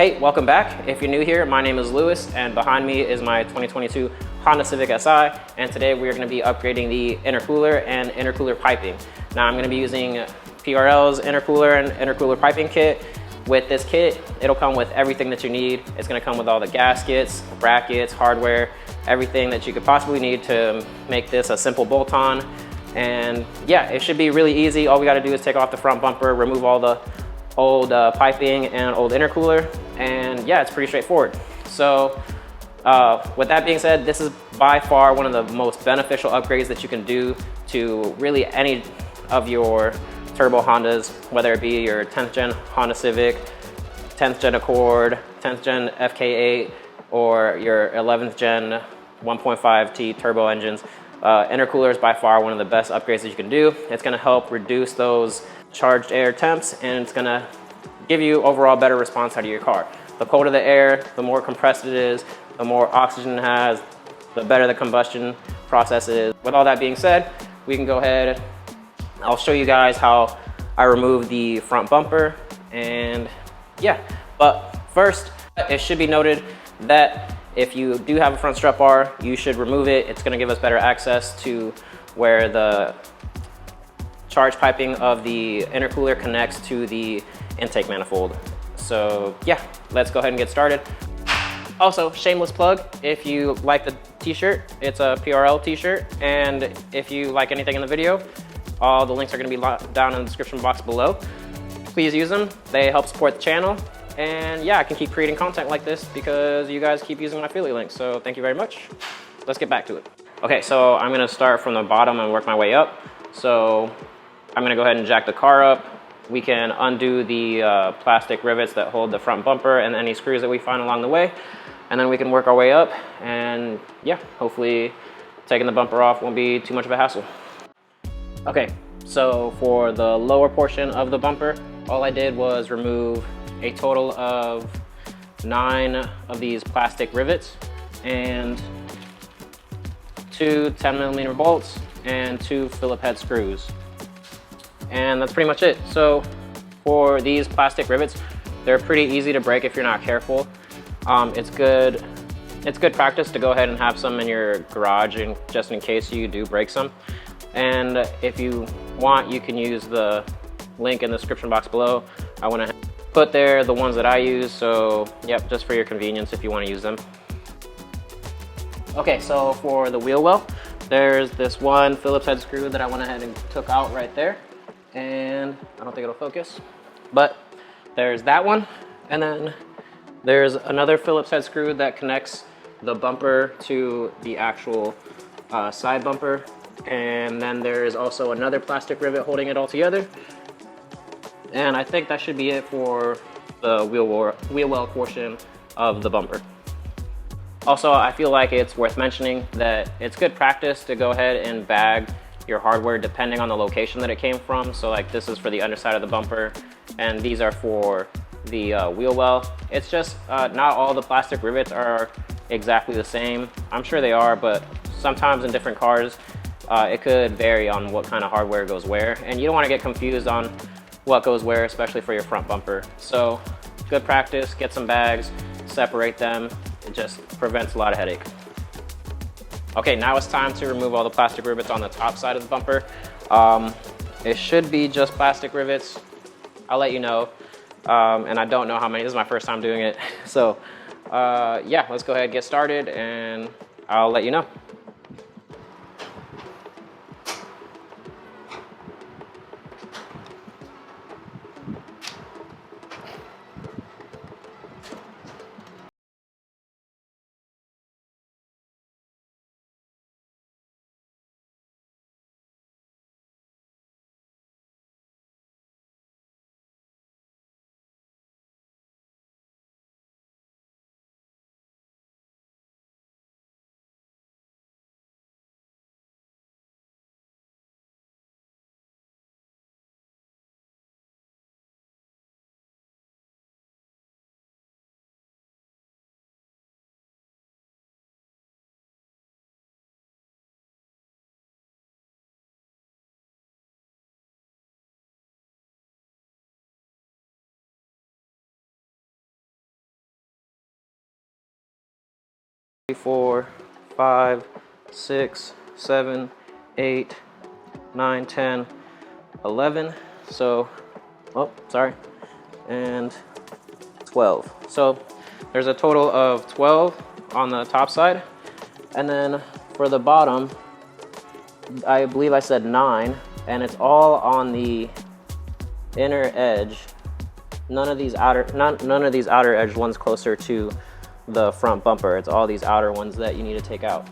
Hey, welcome back. If you're new here, my name is Lewis, and behind me is my 2022 Honda Civic Si, and today we're going to be upgrading the intercooler and intercooler piping. Now I'm going to be using PRL's intercooler and intercooler piping kit. With this kit, it'll come with everything that you need. It's going to come with all the gaskets, brackets, hardware, everything that you could possibly need to make this a simple bolt-on. And yeah, it should be really easy. All we got to do is take off the front bumper, remove all the old piping and old intercooler, and yeah, it's pretty straightforward. So with that being said, this is by far one of the most beneficial upgrades that you can do to really any of your turbo Hondas, whether it be your 10th gen Honda Civic, 10th gen Accord, 10th gen FK8, or your 11th gen 1.5T turbo engines. Intercooler is by far one of the best upgrades that you can do. It's going to help reduce those charged air temps, and it's going to give you overall better response out of your car. The colder the air, the more compressed it is, the more oxygen it has, the better the combustion process is. With all that being said, we can go ahead. I'll show you guys how I remove the front bumper, and yeah. But first, it should be noted that if you do have a front strut bar, you should remove it. It's going to give us better access to where the charge piping of the intercooler connects to the intake manifold. So yeah, let's go ahead and get started. Also, shameless plug, if you like the t-shirt, it's a PRL t-shirt, and if you like anything in the video, all the links are going to be down in the description box below. Please use them. They help support the channel. And yeah, I can keep creating content like this because you guys keep using my affiliate links. So thank you very much. Let's get back to it. Okay, so I'm going to start from the bottom and work my way up. So I'm going to go ahead and jack the car up. We can undo the plastic rivets that hold the front bumper and any screws that we find along the way. And then we can work our way up. And yeah, hopefully taking the bumper off won't be too much of a hassle. Okay, so for the lower portion of the bumper, all I did was remove a total of 9 of these plastic rivets and 2 10mm bolts and 2 Phillips head screws. And that's pretty much it. So for these plastic rivets, they're pretty easy to break if you're not careful. It's good practice to go ahead and have some in your garage, and just in case you do break some. And if you want, you can use the link in the description box below. I want to put there the ones that I use, so yep, just for your convenience if you want to use them. Okay, so for the wheel well, there's this one Phillips head screw that I went ahead and took out right there, and I don't think it'll focus, but there's that one, and then there's another Phillips head screw that connects the bumper to the actual side bumper, and then there's also another plastic rivet holding it all together. And I think that should be it for the wheel well portion of the bumper. Also, I feel like it's worth mentioning that it's good practice to go ahead and bag your hardware depending on the location that it came from. So like this is for the underside of the bumper, and these are for the wheel well. It's just not all the plastic rivets are exactly the same. I'm sure they are, but sometimes in different cars, it could vary on what kind of hardware goes where, and you don't want to get confused on what goes where, especially for your front bumper. So good practice, get some bags, separate them. It just prevents a lot of headache. Okay, now it's time to remove all the plastic rivets on the top side of the bumper. It should be just plastic rivets. I'll let you know. And I don't know how many. This is my first time doing it. So yeah, let's go ahead and get started, and I'll let you know. 4, 5, 6, 7, 8, 9, 10, 11. So, oh, sorry, and 12. So there's a total of 12 on the top side. And then for the bottom, I believe I said 9, and it's all on the inner edge. None of these outer edge ones closer to the front bumper. It's all these outer ones that you need to take out.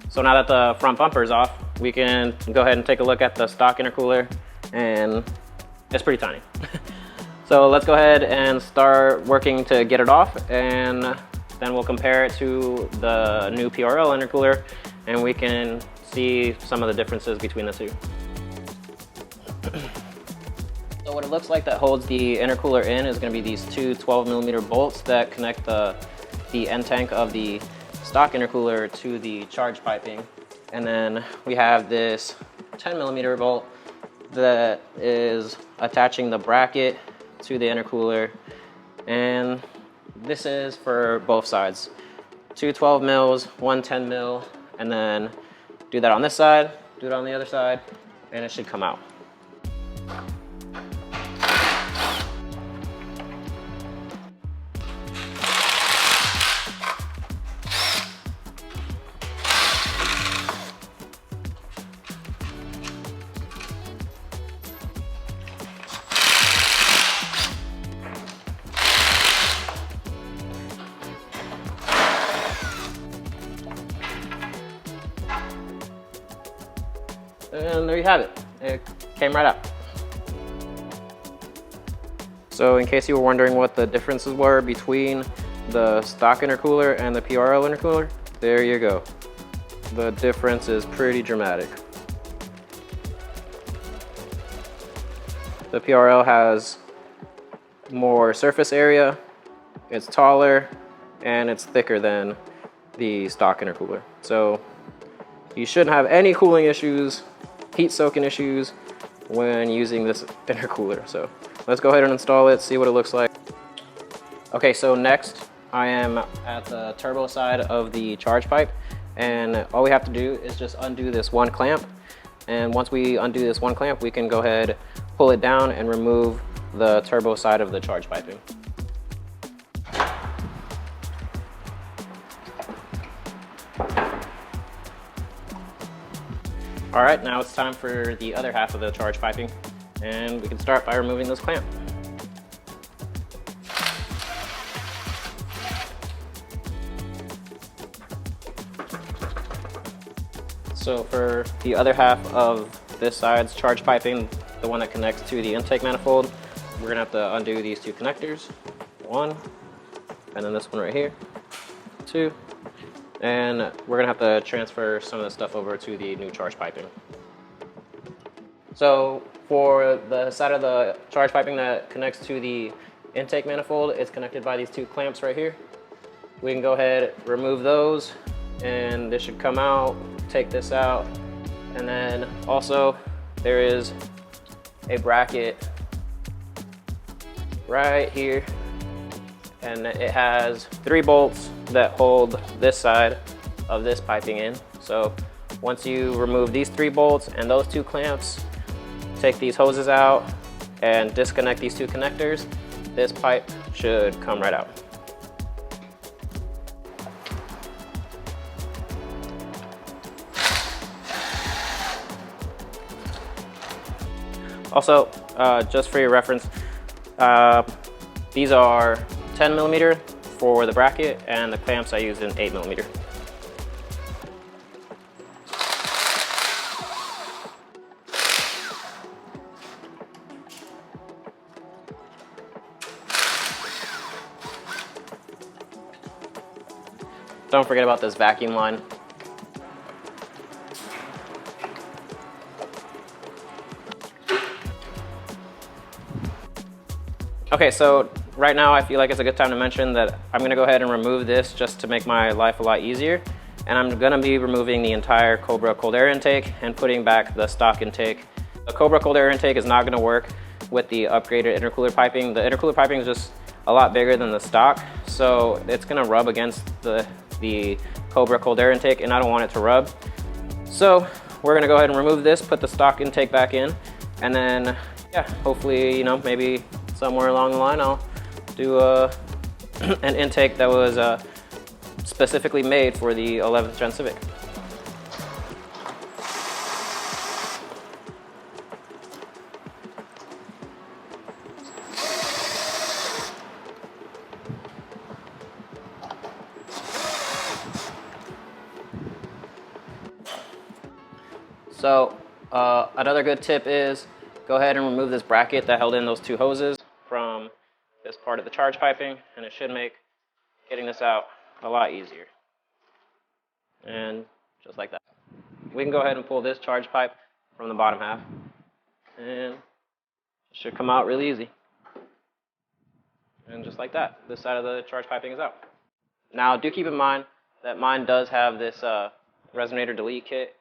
So now that the front bumper is off, we can go ahead and take a look at the stock intercooler, and it's pretty tiny. So let's go ahead and start working to get it off, and then we'll compare it to the new PRL intercooler, and we can see some of the differences between the two. So what it looks like that holds the intercooler in is going to be these two 12mm bolts that connect the end tank of the stock intercooler to the charge piping. And then we have this 10mm bolt that is attaching the bracket to the intercooler. And this is for both sides. Two 12 mils, one 10 mil, and then do that on this side, do it on the other side, and it should come out. And there you have it. It came right out. So in case you were wondering what the differences were between the stock intercooler and the PRL intercooler, there you go. The difference is pretty dramatic. The PRL has more surface area, it's taller, and it's thicker than the stock intercooler. So you shouldn't have any cooling issues, heat soaking issues when using this intercooler. So let's go ahead and install it, see what it looks like. Okay, so next I am at the turbo side of the charge pipe, and all we have to do is just undo this one clamp. And once we undo this one clamp, we can go ahead, pull it down, and remove the turbo side of the charge piping. All right, now it's time for the other half of the charge piping, and we can start by removing this clamp. So for the other half of this side's charge piping, the one that connects to the intake manifold, we're gonna have to undo these two connectors. One, and then this one right here, two. And we're gonna have to transfer some of the stuff over to the new charge piping. So for the side of the charge piping that connects to the intake manifold, it's connected by these two clamps right here. We can go ahead, remove those, and this should come out, take this out. And then also there is a bracket right here, and it has 3 bolts that hold this side of this piping in. So once you remove these 3 bolts and those 2 clamps, take these hoses out and disconnect these 2 connectors, this pipe should come right out. Also, just for your reference, these are 10mm for the bracket, and the clamps I used in 8mm. Don't forget about this vacuum line. Okay, so right now I feel like it's a good time to mention that I'm gonna go ahead and remove this just to make my life a lot easier. And I'm gonna be removing the entire Cobra cold air intake and putting back the stock intake. The Cobra cold air intake is not gonna work with the upgraded intercooler piping. The intercooler piping is just a lot bigger than the stock, so it's gonna rub against the Cobra cold air intake, and I don't want it to rub. So we're gonna go ahead and remove this, put the stock intake back in, and then yeah, hopefully, you know, maybe somewhere along the line I'll do an intake that was specifically made for the 11th Gen Civic. So another good tip is go ahead and remove this bracket that held in those two hoses from this part of the charge piping, and it should make getting this out a lot easier. And just like that. We can go ahead and pull this charge pipe from the bottom half, and it should come out really easy. And just like that, this side of the charge piping is out. Now do keep in mind that mine does have this resonator delete kit.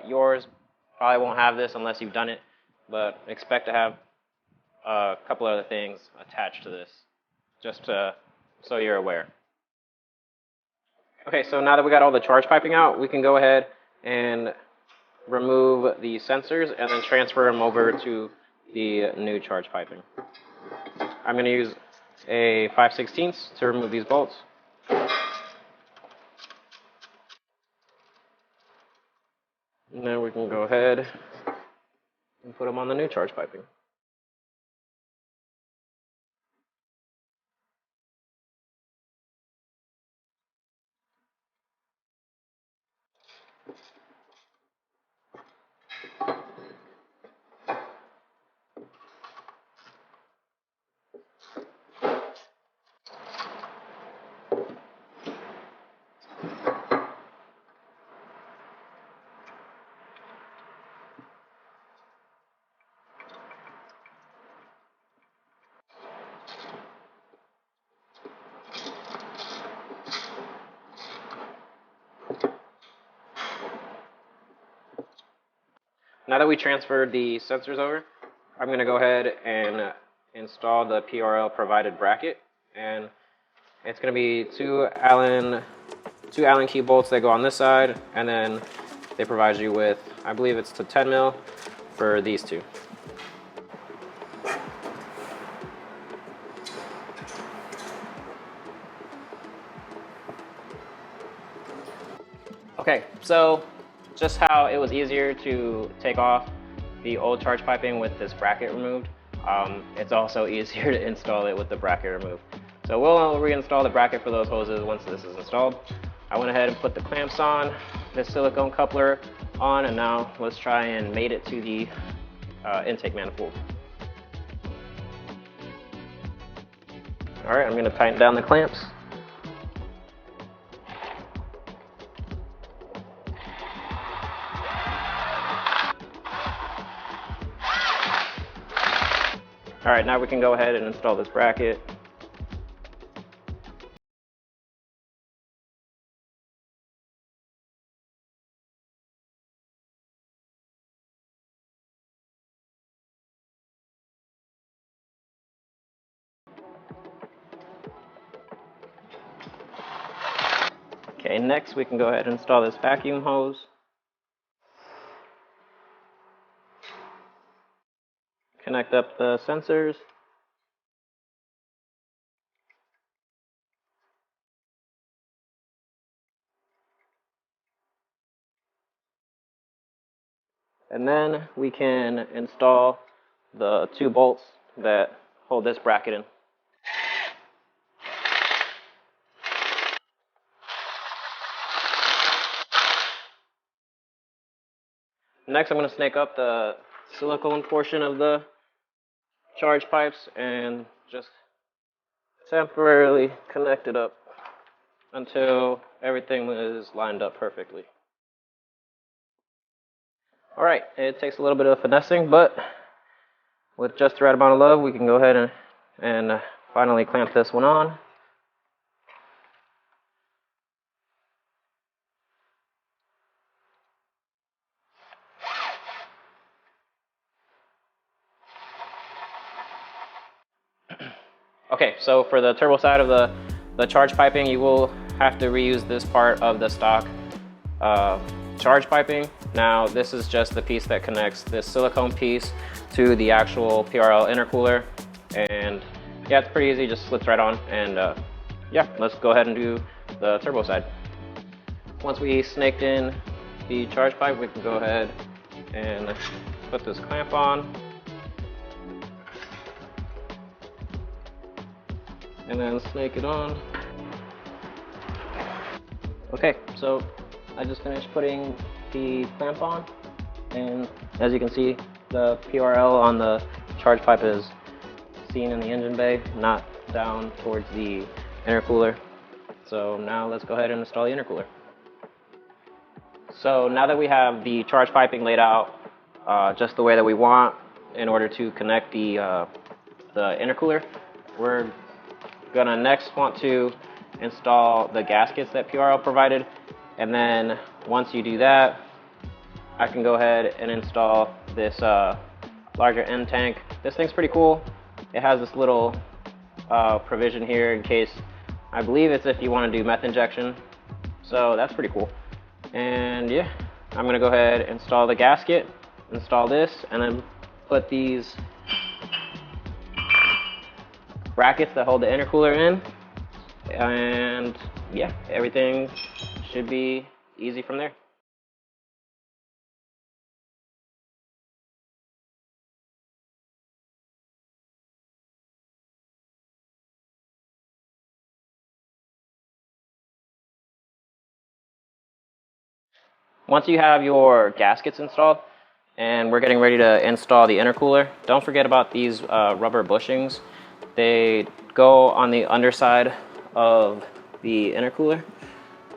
Yours probably won't have this unless you've done it, but expect to have a couple other things attached to this, just so you're aware. Okay, so now that we got all the charge piping out, we can go ahead and remove the sensors and then transfer them over to the new charge piping. I'm going to use a 5/16 to remove these bolts. And then we can go ahead and put them on the new charge piping. Now that we transferred the sensors over, I'm going to go ahead and install the PRL provided bracket, and it's going to be two Allen key bolts that go on this side, and then they provide you with, I believe it's to 10 mil for these two. Okay, so just how it was easier to take off the old charge piping with this bracket removed, it's also easier to install it with the bracket removed. So we'll reinstall the bracket for those hoses once this is installed. I went ahead and put the clamps on, this silicone coupler on, and now let's try and mate it to the intake manifold. All right, I'm going to tighten down the clamps. All right, now we can go ahead and install this bracket. Okay, next we can go ahead and install this vacuum hose. Connect up the sensors. And then we can install the two bolts that hold this bracket in. Next, I'm going to snake up the silicone portion of the charge pipes and just temporarily connect it up until everything is lined up perfectly. All right, it takes a little bit of finessing, but with just the right amount of love, we can go ahead and finally clamp this one on. Okay, so for the turbo side of the the charge piping, you will have to reuse this part of the stock charge piping. Now this is just the piece that connects this silicone piece to the actual PRL intercooler, and yeah, it's pretty easy, just slips right on. And yeah, let's go ahead and do the turbo side. Once we snaked in the charge pipe, we can go ahead and put this clamp on, and then snake it on. Okay, so I just finished putting the clamp on, and as you can see, the PRL on the charge pipe is seen in the engine bay, not down towards the intercooler. So now let's go ahead and install the intercooler. So now that we have the charge piping laid out just the way that we want in order to connect the intercooler, we're gonna next want to install the gaskets that PRL provided. And then once you do that, I can go ahead and install this larger end tank. This thing's pretty cool. It has this little provision here in case, I believe it's if you want to do meth injection. So that's pretty cool. And yeah, I'm gonna go ahead and install the gasket, install this, and then put these brackets that hold the intercooler in. And yeah, everything should be easy from there. Once you have your gaskets installed and we're getting ready to install the intercooler, don't forget about these rubber bushings. They go on the underside of the intercooler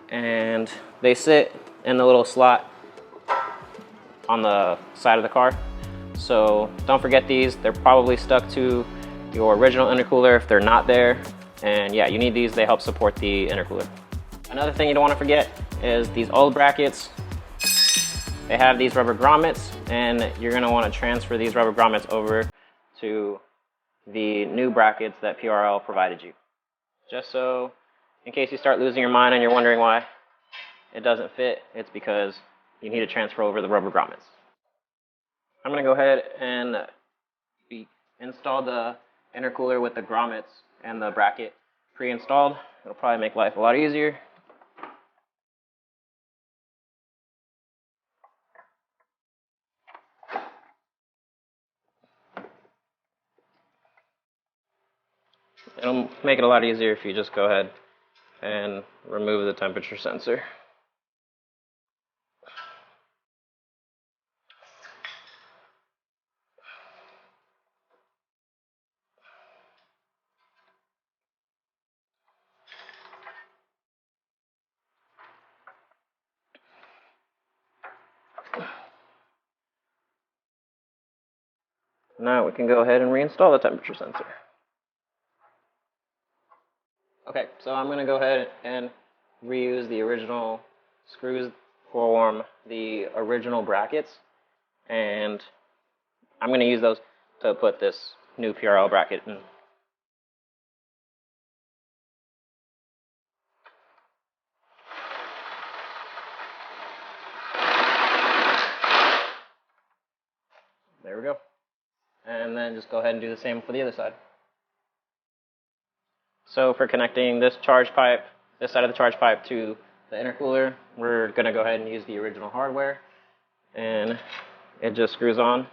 and they sit in the little slot on the side of the car. So don't forget these. They're probably stuck to your original intercooler if they're not there. And yeah, you need these. They help support the intercooler. Another thing you don't want to forget is these old brackets. They have these rubber grommets, and you're going to want to transfer these rubber grommets over to the new brackets that PRL provided you. Just so, in case you start losing your mind and you're wondering why it doesn't fit, it's because you need to transfer over the rubber grommets. I'm going to go ahead and install the intercooler with the grommets and the bracket pre-installed. It'll probably make life a lot easier. It'll make it a lot easier if you just go ahead and remove the temperature sensor. Now we can go ahead and reinstall the temperature sensor. Okay, so I'm going to go ahead and reuse the original screws for the original brackets, and I'm going to use those to put this new PRL bracket in. There we go. And then just go ahead and do the same for the other side. So for connecting this charge pipe, this side of the charge pipe to the intercooler, we're going to go ahead and use the original hardware, and it just screws on.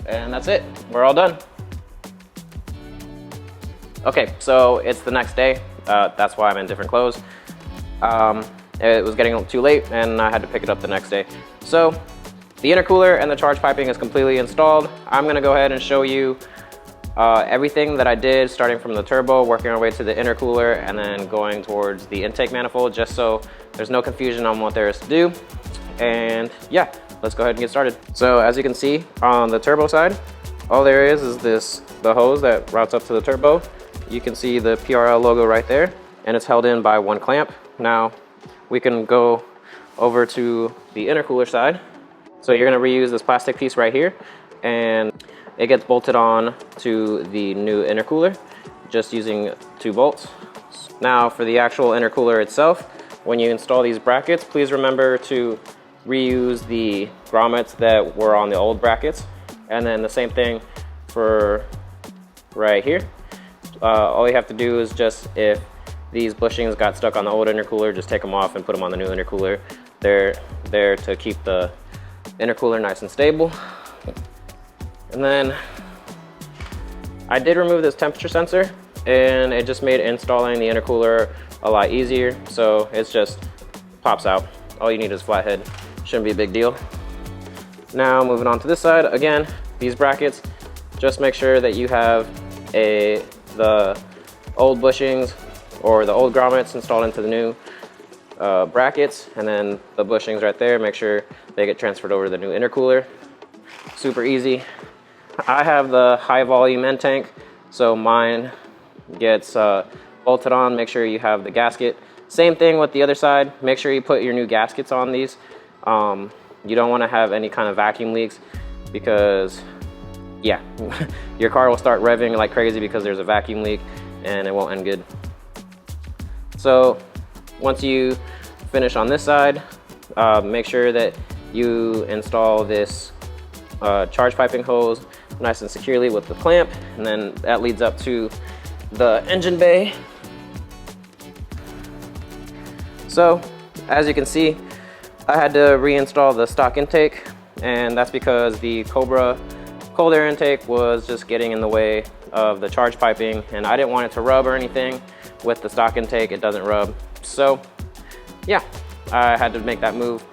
And that's it. We're all done. Okay, so it's the next day. That's why I'm in different clothes. It was getting too late and I had to pick it up the next day. So the intercooler and the charge piping is completely installed. I'm gonna go ahead and show you everything that I did, starting from the turbo, working our way to the intercooler, and then going towards the intake manifold, just so there's no confusion on what there is to do. And yeah, let's go ahead and get started. So as you can see on the turbo side, all there is the hose that routes up to the turbo. You can see the PRL logo right there, and it's held in by one clamp. Now we can go over to the intercooler side. So you're gonna reuse this plastic piece right here, and it gets bolted on to the new intercooler, just using 2 bolts. Now for the actual intercooler itself, when you install these brackets, please remember to reuse the grommets that were on the old brackets. And then the same thing for right here. All you have to do is just, if these bushings got stuck on the old intercooler, just take them off and put them on the new intercooler. They're there to keep the intercooler nice and stable. And then I did remove this temperature sensor, and it just made installing the intercooler a lot easier. So it's just pops out. All you need is flathead. Shouldn't be a big deal. Now moving on to this side, again, these brackets, just make sure that you have the old bushings or the old grommets installed into the new brackets, and then the bushings right there, make sure they get transferred over to the new intercooler. Super easy. I have the high volume end tank, so mine gets bolted on. Make sure you have the gasket. Same thing with the other side. Make sure you put your new gaskets on these. You don't want to have any kind of vacuum leaks, because yeah, your car will start revving like crazy because there's a vacuum leak, and it won't end good. So once you finish on this side, make sure that you install this charge piping hose nice and securely with the clamp, and then that leads up to the engine bay. So as you can see, I had to reinstall the stock intake, and that's because the Cobra cold air intake was just getting in the way of the charge piping, and I didn't want it to rub or anything. With the stock intake, it doesn't rub. So yeah, I had to make that move.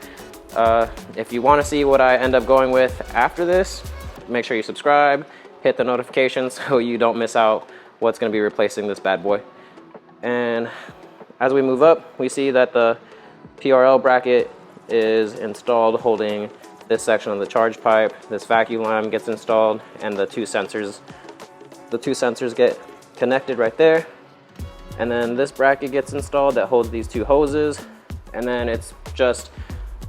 If you want to see what I end up going with after this, make sure you subscribe, hit the notifications so you don't miss out what's going to be replacing this bad boy. And as we move up, we see that the PRL bracket is installed holding this section of the charge pipe. This vacuum line gets installed, and the two sensors get connected right there. And then this bracket gets installed that holds these 2 hoses, and then it's just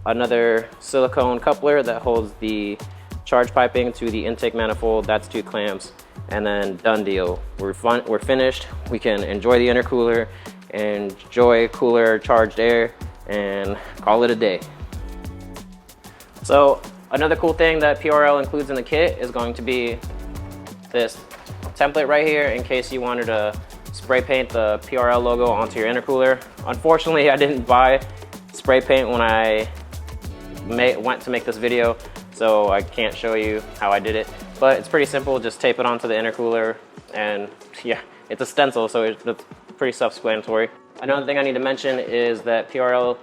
another silicone coupler that holds the charge piping to the intake manifold. That's 2 clamps, and then done deal. We're finished. We can enjoy the intercooler, enjoy cooler charged air, and call it a day. So another cool thing that PRL includes in the kit is going to be this template right here, in case you wanted to spray paint the PRL logo onto your intercooler. Unfortunately, I didn't buy spray paint when I went to make this video, so I can't show you how I did it. But it's pretty simple. Just tape it onto the intercooler, and yeah, it's a stencil, so it's pretty self-explanatory. Another thing I need to mention is that PRL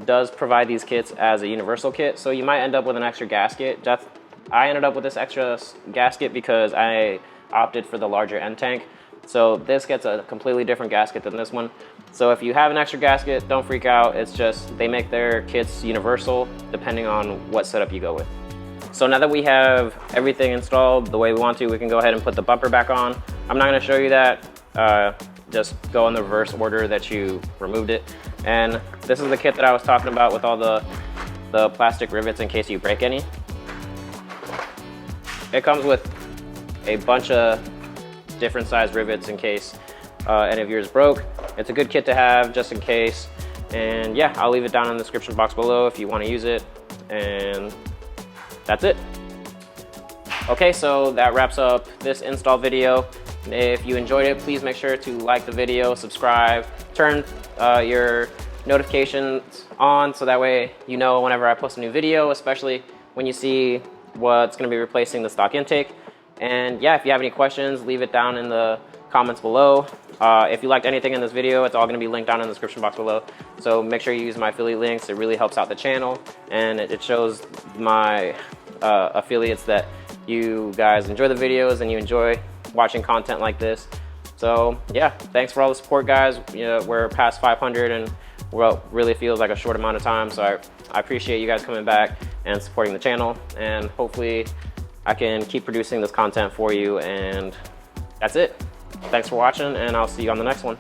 does provide these kits as a universal kit, so you might end up with an extra gasket. I ended up with this extra gasket because I opted for the larger end tank. So this gets a completely different gasket than this one. So if you have an extra gasket, don't freak out. It's just they make their kits universal depending on what setup you go with. So now that we have everything installed the way we want to, we can go ahead and put the bumper back on. I'm not going to show you that. Just go in the reverse order that you removed it. And this is the kit that I was talking about with all the plastic rivets in case you break any. It comes with a bunch of different size rivets in case any of yours broke. It's a good kit to have just in case. And yeah, I'll leave it down in the description box below if you want to use it. And that's it. Okay, so that wraps up this install video. If you enjoyed it, please make sure to like the video, subscribe, turn your notifications on so that way you know whenever I post a new video, especially when you see what's going to be replacing the stock intake. And yeah, if you have any questions, leave it down in the comments below. If you liked anything in this video, it's all going to be linked down in the description box below. So make sure you use my affiliate links. It really helps out the channel, and it shows my affiliates that you guys enjoy the videos and you enjoy watching content like this. So yeah, thanks for all the support, guys. You know, we're past 500 and well, really feels like a short amount of time. So I appreciate you guys coming back and supporting the channel, and hopefully I can keep producing this content for you, and that's it. Thanks for watching, and I'll see you on the next one.